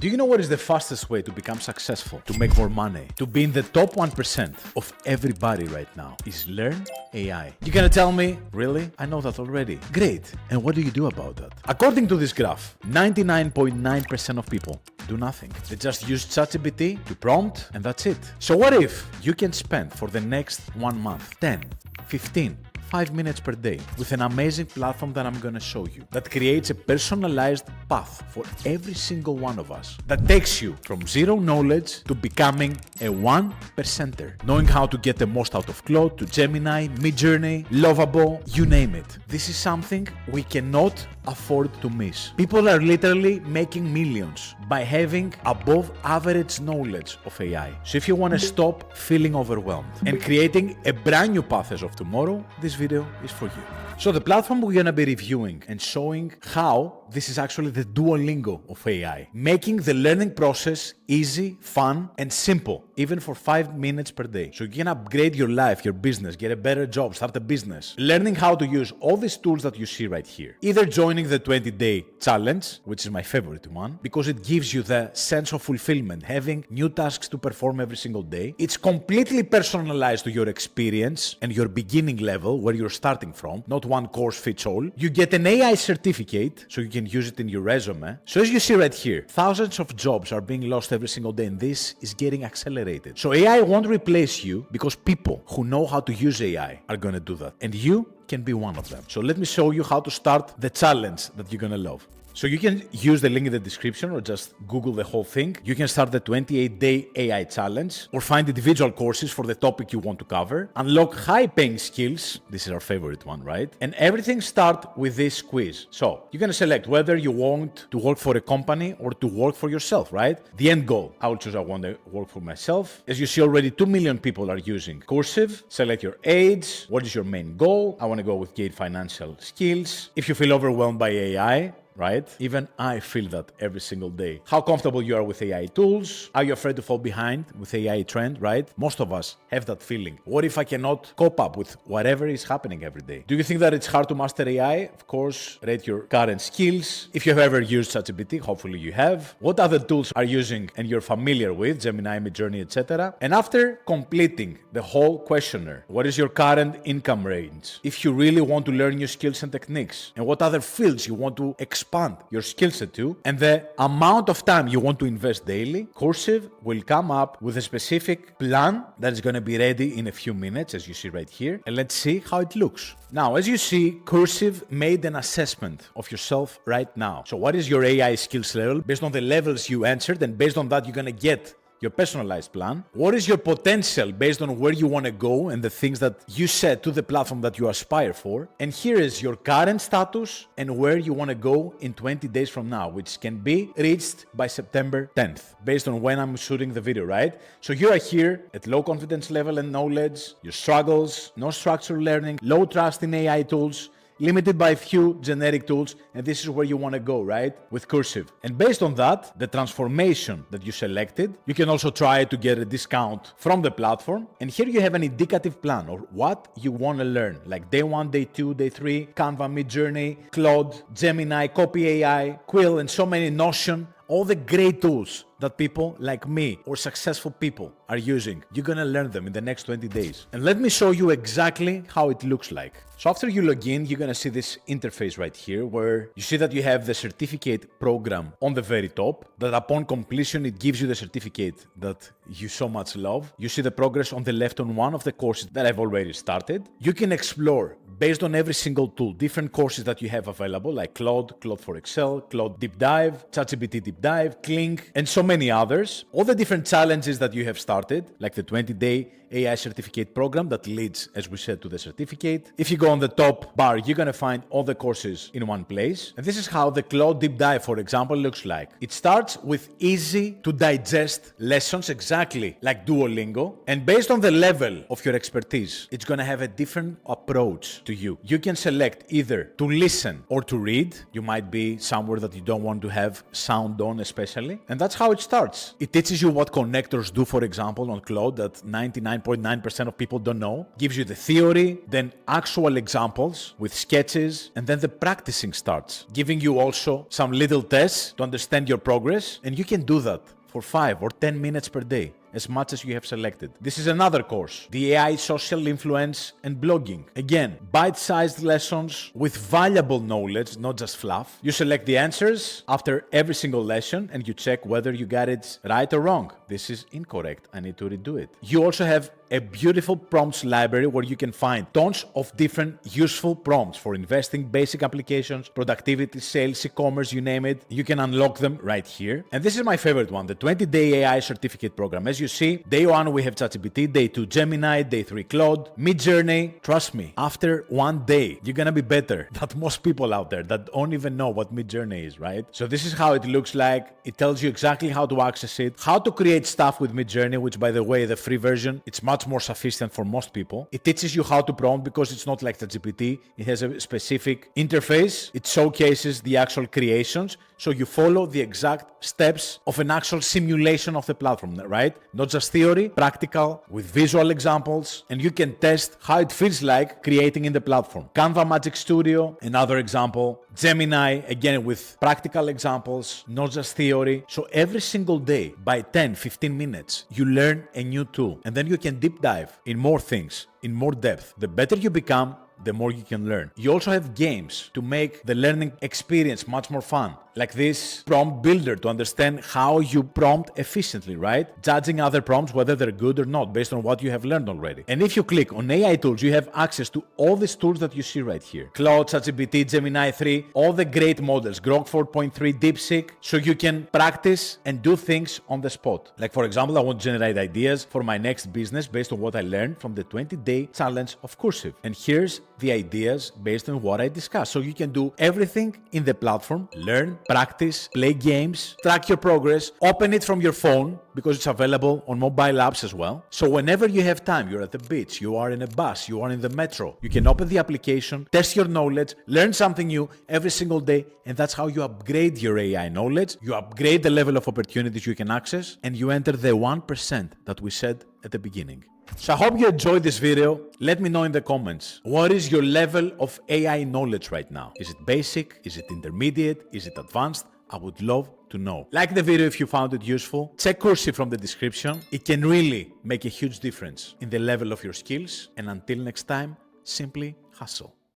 Do you know what is the fastest way to become successful, to make more money, to be in the top 1% of everybody right now? Is learn AI. You're gonna tell me, really? I know that already. Great. And what do you do about that? According to this graph, 99.9% of people do nothing. They just use ChatGPT to prompt and that's it. So what if you can spend for the next 1 month 10, 15, 5 minutes per day with an amazing platform that I'm gonna show you that creates a personalized path for every single one of us that takes you from zero knowledge to becoming a 1%er, knowing how to get the most out of Claude to Gemini, Midjourney, Lovable, you name it. This is something we cannot afford to miss. People are literally making millions by having above average knowledge of AI. So if you want to stop feeling overwhelmed and creating a brand new path as of tomorrow, this video is for you. So the platform we're going to be reviewing and showing how this is actually the Duolingo of AI, making the learning process easy, fun, and simple, even for 5 minutes per day. So you can upgrade your life, your business, get a better job, start a business, learning how to use all these tools that you see right here. Either joining the 20-day challenge, which is my favorite one, because it gives you the sense of fulfillment, having new tasks to perform every single day. It's completely personalized to your experience and your beginning level, where you're starting from, not one course fits all. You get an AI certificate, so you can use it in your resume. So as you see right here, thousands of jobs are being lost every single day, and this is getting accelerated. So AI won't replace you because people who know how to use AI are going to do that. And you can be one of them. So let me show you how to start the challenge that you're going to love. So you can use the link in the description or just Google the whole thing. You can start the 28-day AI challenge or find individual courses for the topic you want to cover. Unlock high-paying skills. This is our favorite one, right? And everything starts with this quiz. So you're going to select whether you want to work for a company or to work for yourself, right? The end goal. I will choose I want to work for myself. As you see, already 2 million people are using Coursiv. Select your age. What is your main goal? I want to go with gain financial skills. If you feel overwhelmed by AI, right? Even I feel that every single day. How comfortable you are with AI tools? Are you afraid to fall behind with AI trend, right? Most of us have that feeling. What if I cannot cope up with whatever is happening every day? Do you think that it's hard to master AI? Of course, rate your current skills. If you have ever used ChatGPT, hopefully you have. What other tools are you using and you're familiar with? Gemini, Midjourney, etc. And after completing the whole questionnaire, what is your current income range? If you really want to learn new skills and techniques, and what other fields you want to expand your skill set to, and the amount of time you want to invest daily, Coursiv will come up with a specific plan that is going to be ready in a few minutes, as you see right here. And let's see how it looks. Now, as you see, Coursiv made an assessment of yourself right now. So what is your AI skills level? Based on the levels you answered, and based on that, you're going to get your personalized plan. What is your potential based on where you want to go and the things that you set to the platform that you aspire for? And here is your current status and where you want to go in 20 days from now, which can be reached by September 10th, based on when I'm shooting the video, right? So you are here at low confidence level and knowledge, your struggles, no structured learning, low trust in AI tools, limited by a few generic tools, and this is where you want to go, right? With Coursiv. And based on that, the transformation that you selected, you can also try to get a discount from the platform. And here you have an indicative plan of what you want to learn, like day 1, day 2, day 3, Canva, Midjourney, Claude, Gemini, Copy AI, Quill, and so many Notion. All the great tools that people like me or successful people are using. You're gonna learn them in the next 20 days. And let me show you exactly how it looks like. So after you log in, you're gonna see this interface right here where you see that you have the certificate program on the very top, that upon completion, it gives you the certificate that you so much love. You see the progress on the left on one of the courses that I've already started. You can explore based on every single tool, different courses that you have available, like Claude, Claude for Excel, Claude Deep Dive, ChatGPT Deep Dive, Clink, and so many others. All the different challenges that you have started, like the 20-day AI certificate program that leads, as we said, to the certificate. If you go on the top bar, you're going to find all the courses in one place. And this is how the Claude Deep Dive, for example, looks like. It starts with easy to digest lessons, exactly like Duolingo. And based on the level of your expertise, it's going to have a different approach to you. You can select either to listen or to read. You might be somewhere that you don't want to have sound on especially. And that's how it it starts. It teaches you what connectors do, for example, on Cloud that 99.9% of people don't know. Gives you the theory, then actual examples with sketches, and then the practicing starts, giving you also some little tests to understand your progress, and you can do that for 5 or 10 minutes per day, as much as you have selected. This is another course, the AI social influence and blogging. Again, bite-sized lessons with valuable knowledge, not just fluff. You select the answers after every single lesson and you check whether you got it right or wrong. This is incorrect, I need to redo it. You also have a beautiful prompts library where you can find tons of different useful prompts for investing, basic applications, productivity, sales, e-commerce, you name it. You can unlock them right here. And this is my favorite one, the 20-day AI certificate program. As you see, day 1 we have ChatGPT, day 2 Gemini, day 3 Claude, Midjourney. Trust me, after 1 day, you're gonna be better than most people out there that don't even know what Midjourney is, right? So this is how it looks like. It tells you exactly how to access it, how to create stuff with Midjourney, which by the way, the free version, it's much more sufficient for most people. It teaches you how to prompt because it's not like ChatGPT. It has a specific interface. It showcases the actual creations. So you follow the exact steps of an actual simulation of the platform, right? Not just theory, practical, with visual examples, and you can test how it feels like creating in the platform. Canva Magic Studio, another example. Gemini, again, with practical examples, not just theory. So every single day, by 10, 15 minutes, you learn a new tool, and then you can deep dive in more things, in more depth. The better you become, the more you can learn. You also have games to make the learning experience much more fun. Like this prompt builder to understand how you prompt efficiently, right? Judging other prompts, whether they're good or not, based on what you have learned already. And if you click on AI tools, you have access to all these tools that you see right here. Claude, ChatGPT, Gemini 3, all the great models, Grok 4.3, DeepSeek, so you can practice and do things on the spot. Like for example, I want to generate ideas for my next business based on what I learned from the 20-day challenge of Coursiv. And here's the ideas based on what I discussed. So you can do everything in the platform, learn, practice, play games, track your progress, open it from your phone because it's available on mobile apps as well. So whenever you have time, you're at the beach, you are in a bus, you are in the metro, you can open the application, test your knowledge, learn something new every single day, and that's how you upgrade your AI knowledge, you upgrade the level of opportunities you can access, and you enter the 1% that we said at the beginning. So I hope you enjoyed this video. Let me know in the comments, what is your level of AI knowledge right now? Is it basic? Is it intermediate? Is it advanced? I would love to know. Like the video if you found it useful. Check Coursiv from the description. It can really make a huge difference in the level of your skills. And until next time, simply hustle.